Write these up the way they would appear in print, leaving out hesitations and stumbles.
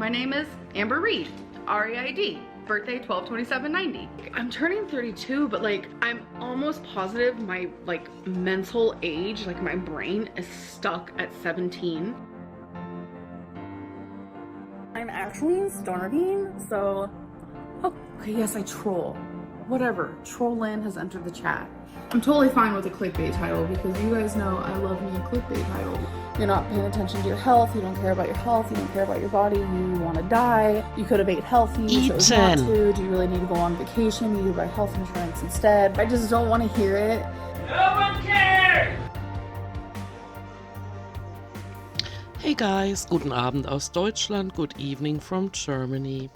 My name is Amber Reed, R-E-I-D, birthday 12/27/90. I'm turning 32, but like I'm almost positive my like mental age, like my brain is stuck at 17. I'm actually starving, so okay, yes, I troll. Whatever, Trollin has entered the chat. I'm totally fine with a clickbait title because you guys know I love me a clickbait title. You're not paying attention to your health, you don't care about your health, you don't care about your body, you want to die, you could have ate healthy, chose not to, do you really need to go on vacation, you need to buy health insurance instead. I just don't want to hear it. No one cares! Hey guys, guten Abend aus Deutschland, good evening from Germany.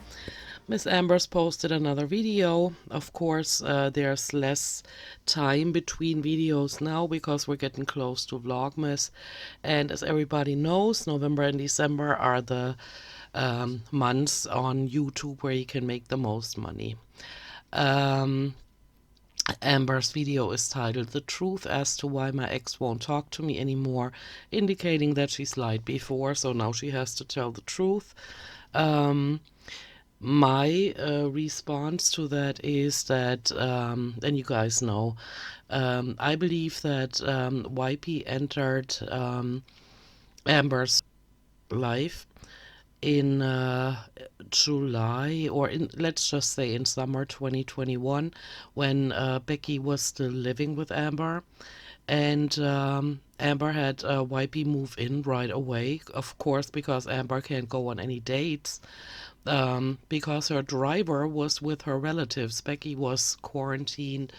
Miss Amber's posted another video. Of course, there's less time between videos now because we're getting close to Vlogmas. And as everybody knows, November and December are the months on YouTube where you can make the most money. Amber's video is titled "The Truth as to Why My Ex Won't Talk to Me Anymore," indicating that she's lied before, so now she has to tell the truth. My response to that is that, and you guys know, I believe that YP entered Amber's life in July, or in, let's just say in summer 2021, when Becky was still living with Amber. And Amber had YP move in right away, of course, because Amber can't go on any dates. Because her driver was with her relatives. Becky was quarantining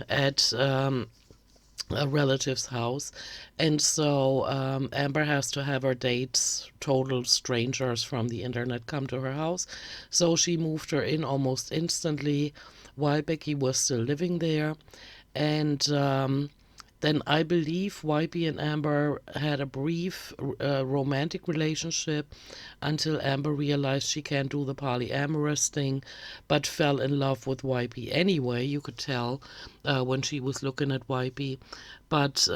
at a relative's house, and so Amber has to have her dates, total strangers from the internet, come to her house. So she moved her in almost instantly while Becky was still living there. And then I believe YP and Amber had a brief romantic relationship until Amber realized she can't do the polyamorous thing, but fell in love with YP anyway. You could tell when she was looking at YP. But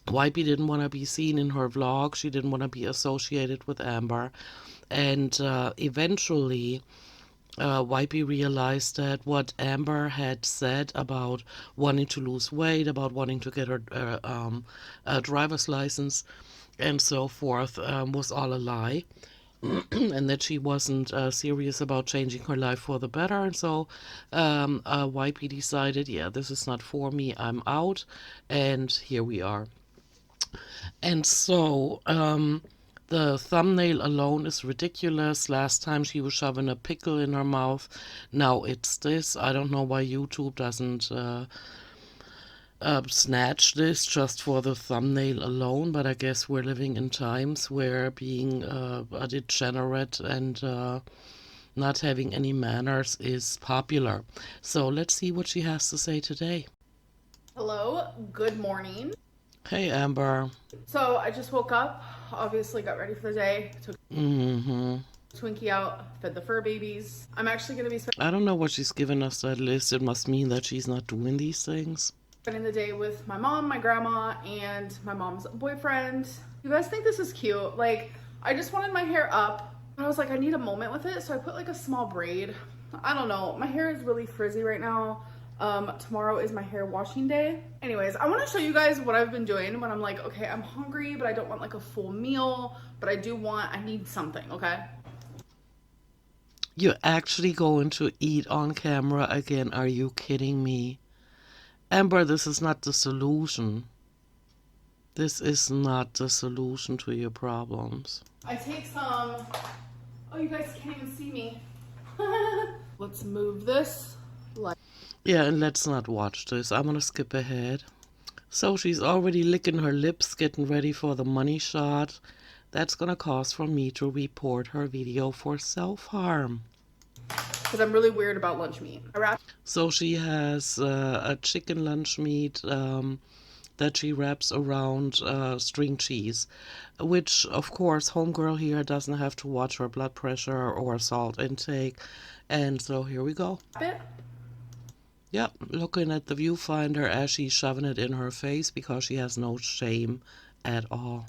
YP didn't want to be seen in her vlog. She didn't want to be associated with Amber. And eventually YP realized that what Amber had said about wanting to lose weight, about wanting to get her driver's license and so forth, was all a lie. And that she wasn't serious about changing her life for the better. And so YP decided, yeah, this is not for me, I'm out. And here we are. And so the thumbnail alone is ridiculous. Last time she was shoving a pickle in her mouth. Now it's this. I don't know why YouTube doesn't snatch this just for the thumbnail alone, but I guess we're living in times where being a degenerate and not having any manners is popular. So let's see what she has to say today. Hello, good morning. Hey Amber. So I just woke up, obviously got ready for the day, took Twinkie out, fed the fur babies. I'm actually going to be I don't know what she's given us that list. It must mean that she's not doing these things. spending the day with my mom, my grandma, and my mom's boyfriend. You guys think this is cute? Like, I just wanted my hair up. I was like, I need a moment with it, so I put like a small braid. I don't know. My hair is really frizzy right now. Tomorrow is my hair washing day. Anyways, I want to show you guys what I've been doing when I'm like, okay, I'm hungry, but I don't want like a full meal, but I need something, okay? You're actually going to eat on camera again? Are you kidding me? Amber, this is not the solution. This is not the solution to your problems. I take some, oh, you guys can't even see me. Let's move this. Yeah, and let's not watch this. I'm gonna skip ahead. So she's already licking her lips, getting ready for the money shot. That's gonna cause for me to report her video for self-harm. Because I'm really weird about lunch meat. So she has a chicken lunch meat that she wraps around string cheese, which of course homegirl here doesn't have to watch her blood pressure or salt intake. And so here we go. Yep, looking at the viewfinder as she's shoving it in her face because she has no shame at all.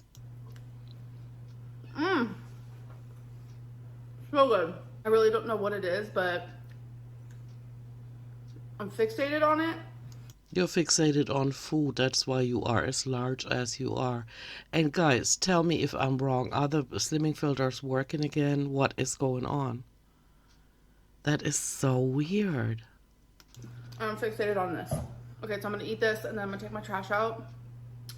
so good. I really don't know what it is, but I'm fixated on it. You're fixated on food. That's why you are as large as you are. And guys, tell me if I'm wrong. Are the slimming filters working again? What is going on? That is so weird. I'm fixated on this. Okay, so I'm gonna eat this and then I'm gonna take my trash out.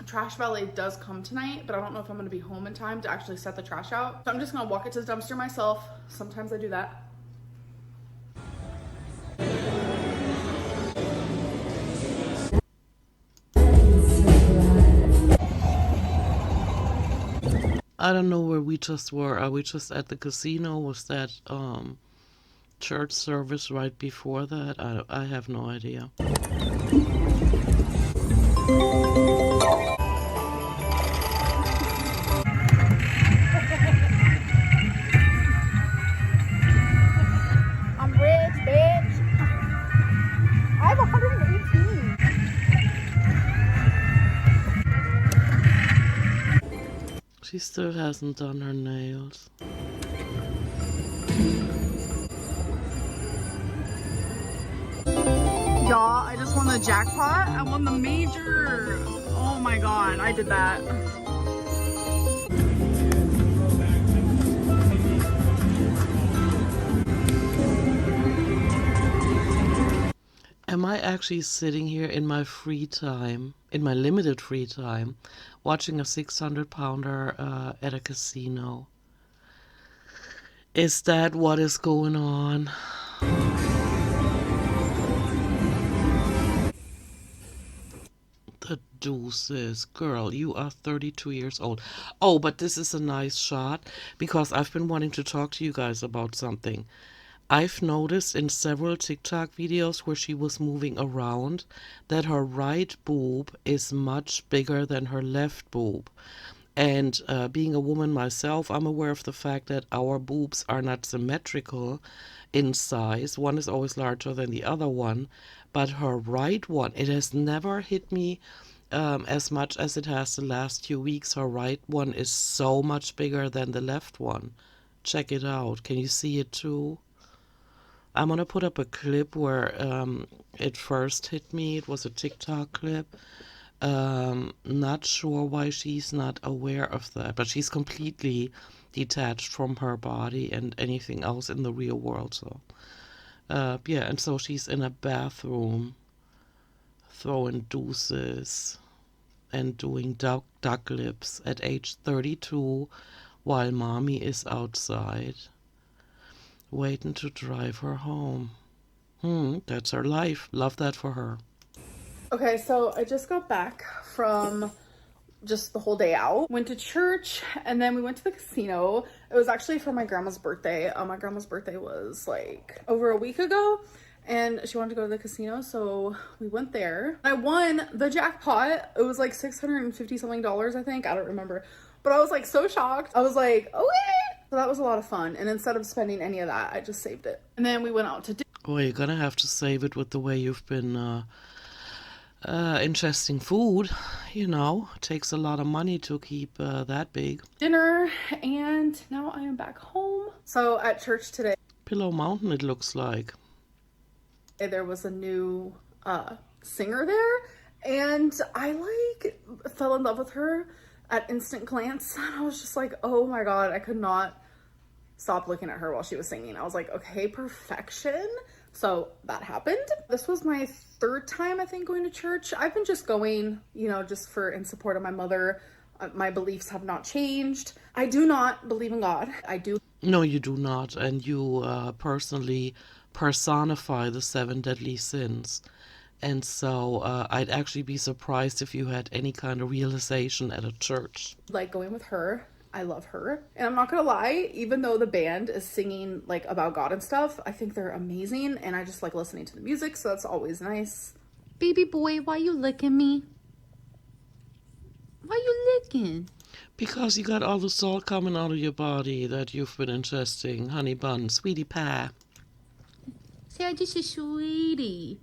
Trash valet does come tonight, but I don't know if I'm gonna be home in time to actually set the trash out. So I'm just gonna walk it to the dumpster myself. Sometimes I do that. I don't know where we just were. Are we just at the casino? Was that church service right before that? I have no idea. I'm rich, bitch. I have 118. She still hasn't done her nails. Y'all, I just won the jackpot. I won the major. Oh my god, I did that. Am I actually sitting here in my free time, in my limited free time, watching a 600-pounder at a casino? Is that what is going on? The deuces. Girl, you are 32 years old. Oh, but this is a nice shot because I've been wanting to talk to you guys about something. I've noticed in several TikTok videos where she was moving around that her right boob is much bigger than her left boob. And being a woman myself, I'm aware of the fact that our boobs are not symmetrical in size. One is always larger than the other one. But her right one, it has never hit me as much as it has the last few weeks. Her right one is so much bigger than the left one. Check it out. Can you see it too? I'm gonna put up a clip where it first hit me. It was a TikTok clip. Not sure why she's not aware of that, but she's completely detached from her body and anything else in the real world. So, yeah, and so she's in a bathroom throwing deuces and doing duck lips at age 32 while mommy is outside waiting to drive her home. That's her life. Love that for her. Okay, so I just got back from just the whole day out. Went to church and then we went to the casino. It was actually for my grandma's birthday. My grandma's birthday was like over a week ago and she wanted to go to the casino, so we went there. I won the jackpot. It was like $650 something, I think. I don't remember. But I was like so shocked. I was like, okay. So that was a lot of fun. And instead of spending any of that, I just saved it. And then we went out to dinner. Well, you're gonna have to save it with the way you've been ingesting food. You know, it takes a lot of money to keep that big. Dinner, and now I am back home. So at church today, Pillow Mountain, it looks like. there was a new singer there, and I like fell in love with her at instant glance. I was just like, oh my god, I could not stop looking at her while she was singing. I was like, okay, perfection. So that happened. This was my third time, I think, going to church. I've been just going, you know, just for in support of my mother. My beliefs have not changed. I do not believe in God. I do. No, you do not. And you personally personify the 7 deadly sins. And so I'd actually be surprised if you had any kind of realization at a church. Like going with her. I love her. And I'm not gonna lie, even though the band is singing like about God and stuff, I think they're amazing and I just like listening to the music, so that's always nice. Baby boy, why you licking me? Why you licking? Because you got all the salt coming out of your body that you've been ingesting. Honey bun, sweetie pie. Say I just a sweetie.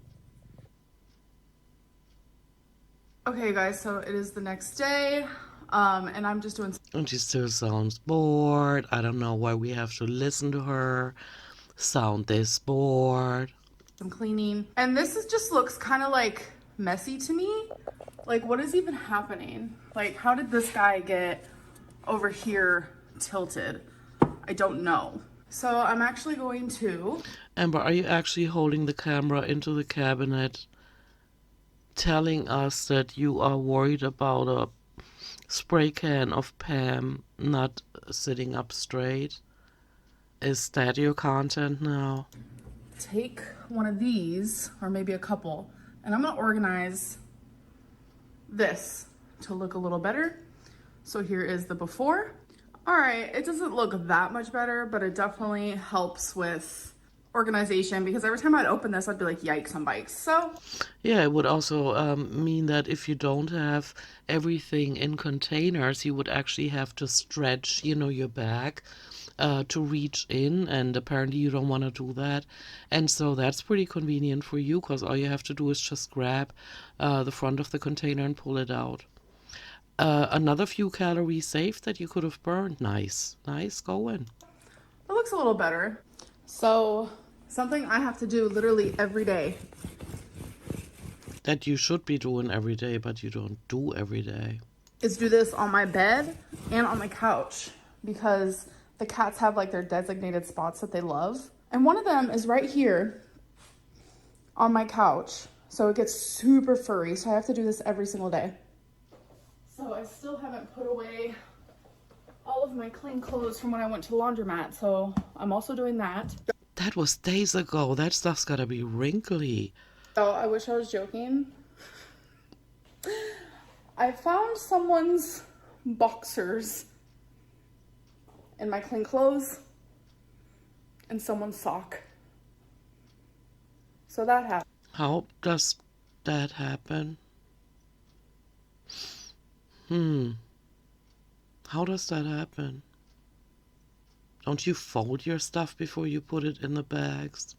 Okay guys, so it is the next day, and I'm just doing And she still sounds bored. I don't know why we have to listen to her sound this bored. I'm cleaning. And this is just looks kind of like messy to me. Like, what is even happening? Like, how did this guy get over here tilted? I don't know. So I'm actually going to... Amber, are you actually holding the camera into the cabinet, telling us that you are worried about a spray can of Pam not sitting up straight? Is that your content now? take one of these, or maybe a couple, and I'm gonna organize this to look a little better. So here is the before. All right, it doesn't look that much better, but it definitely helps with organization, because every time I'd open this, I'd be like, yikes on bikes. So Yeah, it would also mean that if you don't have everything in containers, you would actually have to stretch, your bag to reach in, and apparently you don't want to do that. And so that's pretty convenient for you, because all you have to do is just grab the front of the container and pull it out. Another few calories saved that you could have burned. Nice going. it looks a little better. So something I have to do literally every day That you should be doing every day, but you don't do every day. is do this on my bed and on my couch, because the cats have like their designated spots that they love. And one of them is right here on my couch. So it gets super furry. So I have to do this every single day. So I still haven't put away all of my clean clothes from when I went to the laundromat. So I'm also doing that. That was days ago. That stuff's gotta be wrinkly. Oh, I wish I was joking. I found someone's boxers in my clean clothes and someone's sock. So that happened. How does that happen? How does that happen? Don't you fold your stuff before you put it in the bags?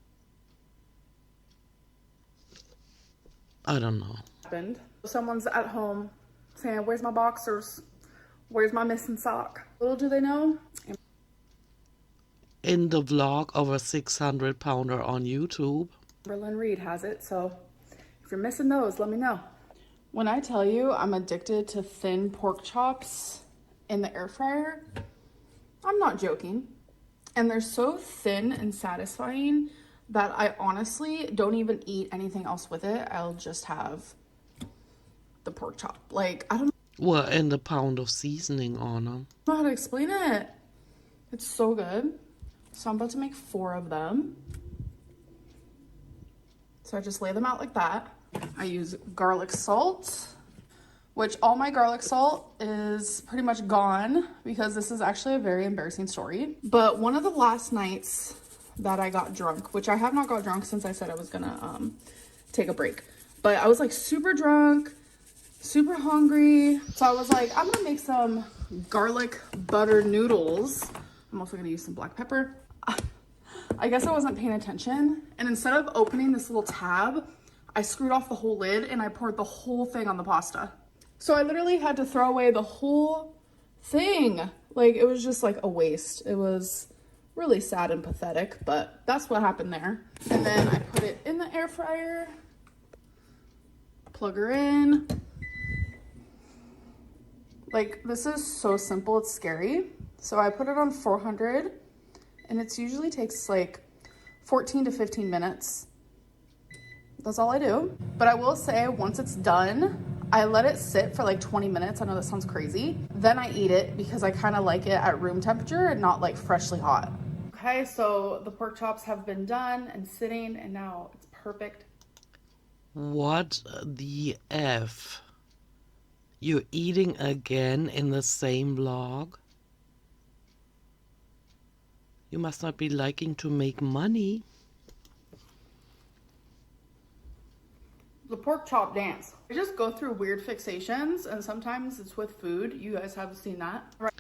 I don't know. Happened. Someone's at home saying, where's my boxers? Where's my missing sock? Little do they know. In the vlog of a 600-pounder on YouTube. Berlin Reed has it, so if you're missing those, let me know. When I tell you I'm addicted to thin pork chops in the air fryer, I'm not joking. And they're so thin and satisfying that I honestly don't even eat anything else with it. I'll just have the pork chop. Like, I don't Well, and a pound of seasoning on them. know how to explain it. It's so good. So I'm about to make 4 of them. So I just lay them out like that. I use garlic salt, which all my garlic salt is pretty much gone because this is actually a very embarrassing story. But one of the last nights that I got drunk, which I have not got drunk since I said I was gonna take a break, but I was like super drunk, super hungry. So I was like, I'm gonna make some garlic butter noodles. I'm also gonna use some black pepper. I guess I wasn't paying attention, and instead of opening this little tab, I screwed off the whole lid and I poured the whole thing on the pasta. So I literally had to throw away the whole thing. Like, it was just like a waste. It was really sad and pathetic, but that's what happened there. And then I put it in the air fryer, plug her in. Like, this is so simple, it's scary. So I put it on 400, and it usually takes like 14 to 15 minutes. That's all I do. But I will say, once it's done, I let it sit for like 20 minutes. I know that sounds crazy. Then I eat it because I kind of like it at room temperature and not like freshly hot. Okay, so the pork chops have been done and sitting, and now it's perfect. What the F? You're eating again in the same vlog? You must not be liking to make money. The pork chop dance. I just go through weird fixations, and sometimes it's with food. You guys have seen that, right?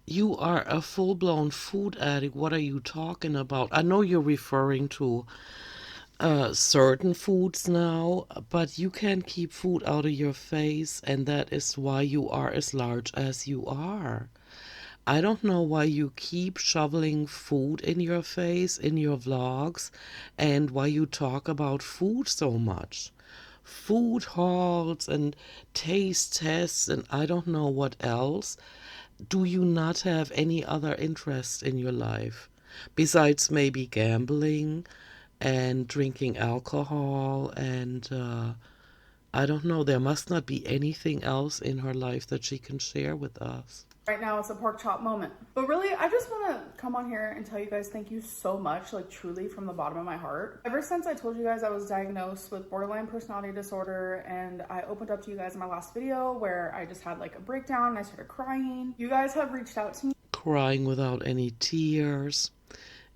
You are a full-blown food addict. What are you talking about? I know you're referring to certain foods now, but you can't keep food out of your face, and that is why you are as large as you are. I don't know why you keep shoveling food in your face in your vlogs and why you talk about food so much. Food hauls and taste tests and I don't know what else. Do you not have any other interest in your life besides maybe gambling and drinking alcohol and I don't know, there must not be anything else in her life that she can share with us. Right now it's a pork chop moment. But really, I just want to come on here and tell you guys thank you so much, like truly from the bottom of my heart. Ever since I told you guys I was diagnosed with borderline personality disorder and I opened up to you guys in my last video where I just had like a breakdown and I started crying, you guys have reached out to me. Crying without any tears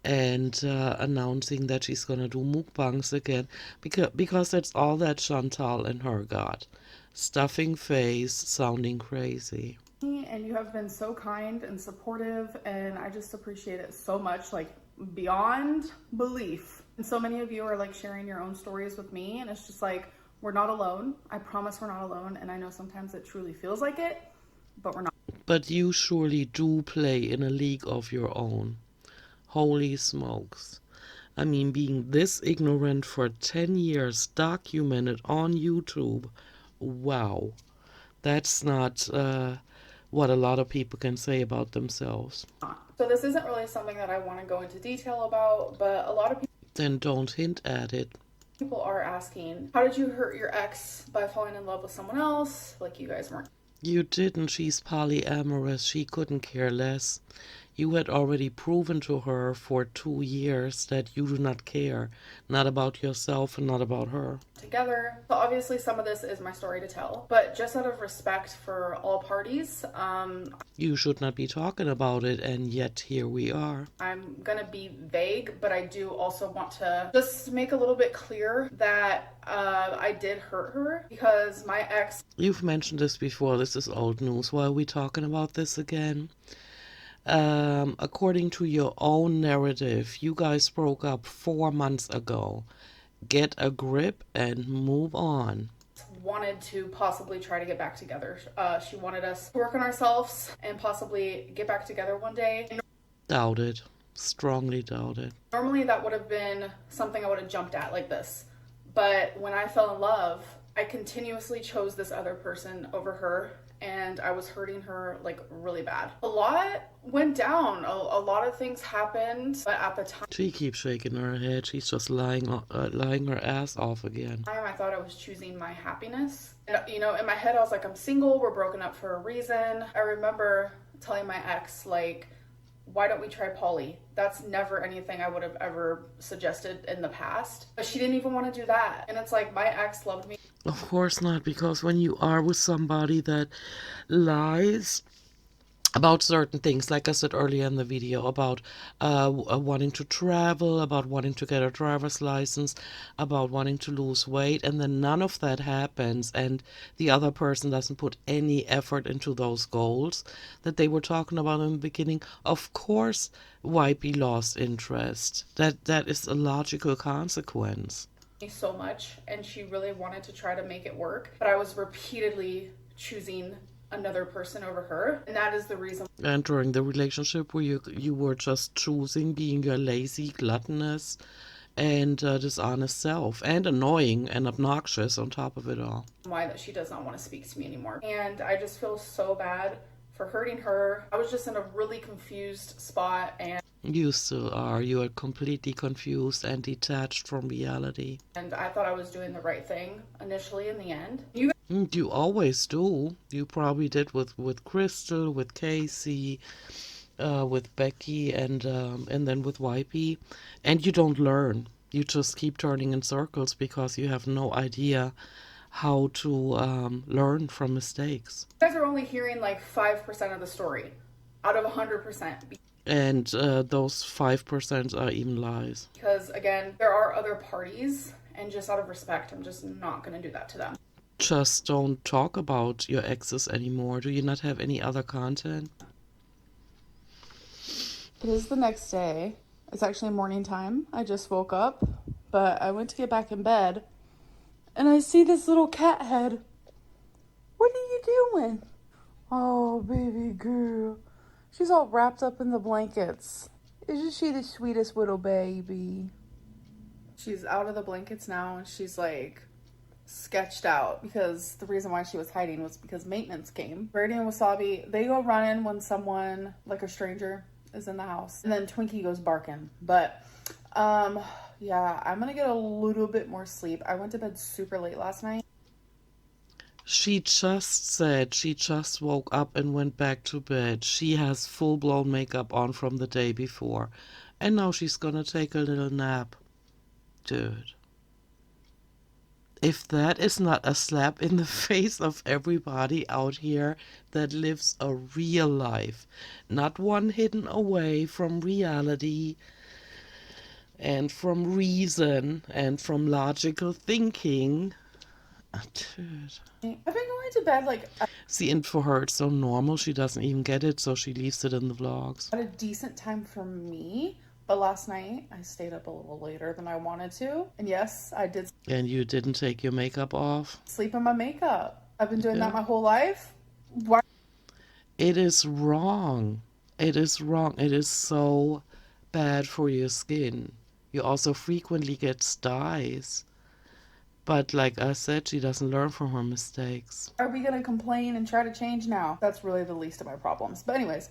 and announcing that she's gonna do mukbangs again because that's all that Chantal and her got. Stuffing face, sounding crazy. And you have been so kind and supportive and I just appreciate it so much, like beyond belief. And so many of you are like sharing your own stories with me and it's just like, we're not alone. I promise we're not alone. And I know sometimes it truly feels like it, but we're not. But you surely do play in a league of your own. Holy smokes. I mean, being this ignorant for 10 years, documented on YouTube. Wow. That's not what a lot of people can say about themselves. So this isn't really something that I want to go into detail about, but a lot of people... Then don't hint at it. People are asking, how did you hurt your ex by falling in love with someone else? Like you guys weren't. You didn't. She's polyamorous. She couldn't care less. You had already proven to her for 2 years that you do not care, not about yourself and not about her. Together. So obviously some of this is my story to tell, but just out of respect for all parties, you should not be talking about it, and yet here we are. I'm gonna be vague, but I do also want to just make a little bit clear that I did hurt her because my ex... You've mentioned this before. This is old news. Why are we talking about this again? According to your own narrative, you guys broke up 4 months ago. Get a grip and move on. Wanted to possibly try to get back together. She wanted us to work on ourselves and possibly get back together one day. Doubt it. Strongly doubt it. Normally that would have been something I would have jumped at like this. But when I fell in love, I continuously chose this other person over her. And I was hurting her like really bad. A lot went down. A lot of things happened, but at the time, she keeps shaking her head. She's just lying her ass off again. I thought I was choosing my happiness. And, you know, in my head, I was like, I'm single. We're broken up for a reason. I remember telling my ex, like, why don't we try poly? That's never anything I would have ever suggested in the past. But she didn't even want to do that. And it's like, my ex loved me. Of course not, because when you are with somebody that lies about certain things, like I said earlier in the video, about wanting to travel, about wanting to get a driver's license, about wanting to lose weight, and then none of that happens, and the other person doesn't put any effort into those goals that they were talking about in the beginning, of course, Wipey lost interest. That is a logical consequence. So much, and she really wanted to try to make it work, but I was repeatedly choosing another person over her, and that is the reason. And during the relationship where you were just choosing being your lazy, gluttonous, and dishonest self, and annoying and obnoxious on top of it all. Why that she does not want to speak to me anymore, and I just feel so bad for hurting her. I was just in a really confused spot, and you still are. You are completely confused and detached from reality. And I thought I was doing the right thing initially in the end. You always do. You probably did with Crystal, with Casey, with Becky, and then with Wipey. And you don't learn. You just keep turning in circles because you have no idea how to learn from mistakes. You guys are only hearing like 5% of the story out of 100%. And those 5% are even lies. Because again, there are other parties, and just out of respect, I'm just not going to do that to them. Just don't talk about your exes anymore. Do you not have any other content? It is the next day. It's actually morning time. I just woke up, but I went to get back in bed, and I see this little cat head. What are you doing? Oh, baby girl. She's all wrapped up in the blankets. Isn't she the sweetest little baby? She's out of the blankets now and she's like sketched out because the reason why she was hiding was because maintenance came. Birdie and Wasabi, they go running when someone, like a stranger, is in the house. And then Twinkie goes barking. But, yeah, I'm gonna get a little bit more sleep. I went to bed super late last night. She just said she just woke up and went back to bed. She has full-blown makeup on from the day before. And now she's gonna take a little nap. Dude. If that is not a slap in the face of everybody out here that lives a real life, not one hidden away from reality and from reason and from logical thinking. Dude. I've been going to bed like See, and for her it's so normal, she doesn't even get it, so she leaves it in the vlogs. at a decent time for me. But last night I stayed up a little later than I wanted to. And yes, I did And you didn't take your makeup off? sleep in my makeup. I've been doing Yeah. that my whole life. Why? It is wrong. It is wrong. It is so bad for your skin. You also frequently get styes. But like I said, she doesn't learn from her mistakes. Are we gonna complain and try to change now? That's really the least of my problems. But anyways,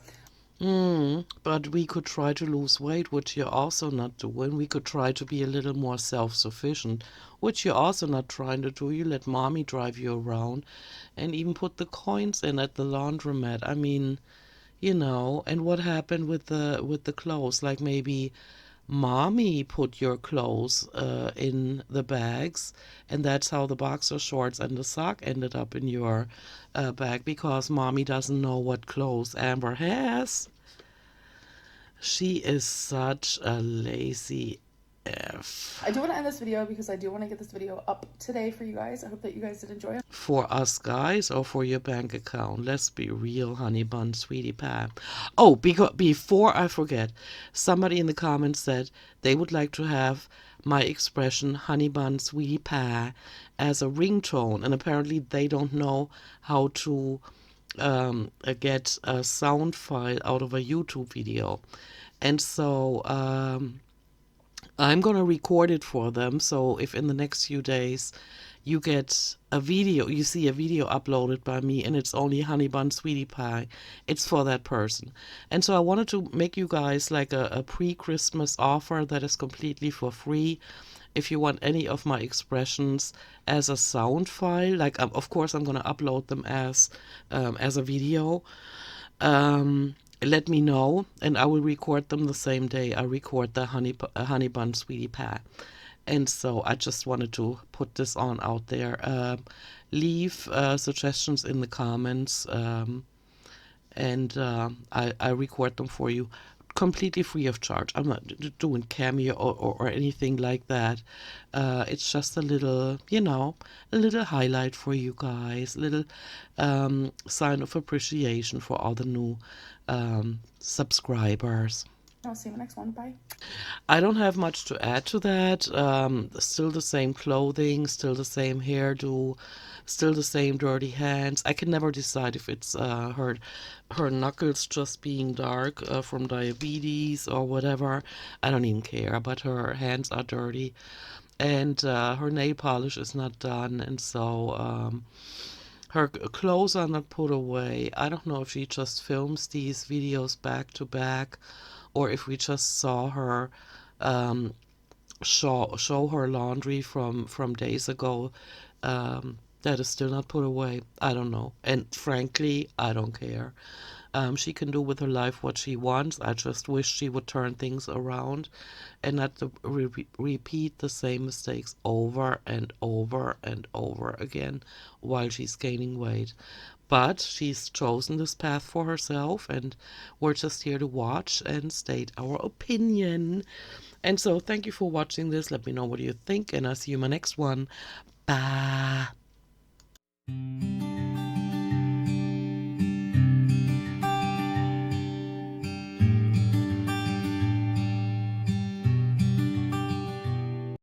But we could try to lose weight, which you're also not doing. We could try to be a little more self-sufficient, which you're also not trying to do. You let mommy drive you around and even put the coins in at the laundromat. I mean, and what happened with the clothes? Like maybe mommy put your clothes in the bags, and that's how the boxer shorts and the sock ended up in your bag, because mommy doesn't know what clothes Amber has. She is such a lazy F. I do want to end this video because I do want to get this video up today for you guys. I hope that you guys did enjoy it. For us guys or for your bank account? Let's be real, honey bun, sweetie pie. Oh, because before I forget, somebody in the comments said they would like to have my expression honey bun, sweetie pie as a ringtone, and apparently they don't know how to get a sound file out of a YouTube video. And so I'm gonna record it for them, so if in the next few days you get a video, you see a video uploaded by me and it's only honey bun sweetie pie, it's for that person. And so I wanted to make you guys like a pre-Christmas offer that is completely for free. If you want any of my expressions as a sound file, like of course I'm gonna upload them as a video. Let me know and I will record them the same day I record the honey bun sweetie pie. And so I just wanted to put this on out there. Leave suggestions in the comments, and I record them for you completely free of charge. I'm not doing Cameo or anything like that. It's just a little, a little highlight for you guys, a little sign of appreciation for all the new subscribers. I'll see you in the next one. Bye. I don't have much to add to that. Still the same clothing, still the same hairdo, still the same dirty hands. I can never decide if it's her knuckles just being dark from diabetes or whatever. I don't even care, but her hands are dirty. And her nail polish is not done, and so her clothes are not put away. I don't know if she just films these videos back to back, or if we just saw her show her laundry from days ago that is still not put away. I don't know, and frankly I don't care. She can do with her life what she wants. I just wish she would turn things around and not to repeat the same mistakes over and over and over again while she's gaining weight. But she's chosen this path for herself, and we're just here to watch and state our opinion. And so thank you for watching this. Let me know what you think, and I'll see you in my next one. Bye.